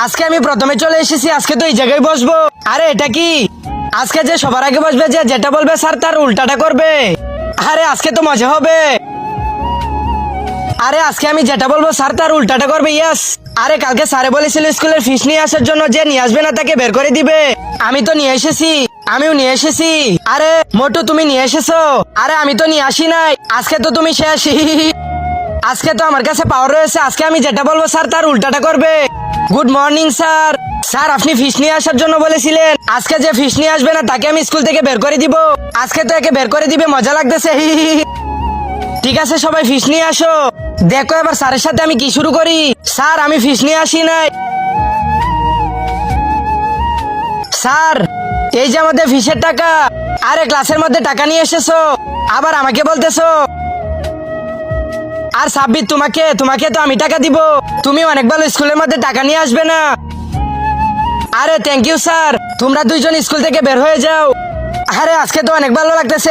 আজকে আমি প্রথমে চলে এসেছি, আজকে তো এই জায়গায় বসবো। আরে এটা কি? আজকে যে সবার আগে বসবে, যে যেটা বলবে স্যার তার উল্টাটা করবে। আরে আজকে তো মজা হবে। আরে আজকে আমি যেটা বলবো স্যার তার উল্টাটা করবে। ইয়াস। আরে কালকে স্যারে বলেছিল স্কুলের ফিস নিয়ে আসার জন্য, যে নিয়ে আসবে না তাকে বের করে দিবে। আমি তো নিয়ে এসেছি, আমিও নিয়ে এসেছি। আরে মোটু তুমি নিয়ে এসেছো? আরে আমি তো নিয়ে আসি নাই। আজকে তো তুমি শেষ। আজকে তো আমার কাছে পাওয়ার রয়েছে, আজকে আমি যেটা বলবো স্যার তার উল্টাটা করবে। Good morning sir. স্যার আপনি ফিস নিয়ে আসার জন্য বলেছিলেন, আজকে যে ফিস নিয়ে আসবে না তাকে আমি স্কুল থেকে বের করে দিব। আজকে তো একে বের করে দিবে, মজা লাগতেছে। ঠিক আছে সবাই ফিস নিয়ে আসো। দেখো এবার স্যারের সাথে আমি কি শুরু করি। স্যার আমি ফিস নিয়ে আসি নাই। স্যার এই যে আমাদের ফিসের টাকা। আরে ক্লাসের মধ্যে টাকা নিয়ে এসেছো, আবার আমাকে বলতেছো। আর সাব্বির তোমাকে তোমাকে তো আমি টাকা দিব, তুমি অনেক ভালো স্কুলের মধ্যে টাকা নিয়ে আসবে না। আরে থ্যাংক ইউ স্যার, তোমরা দুইজন স্কুল থেকে বের হয়ে যাও। আরে আজকে তো অনেক ভালো লাগতেছে।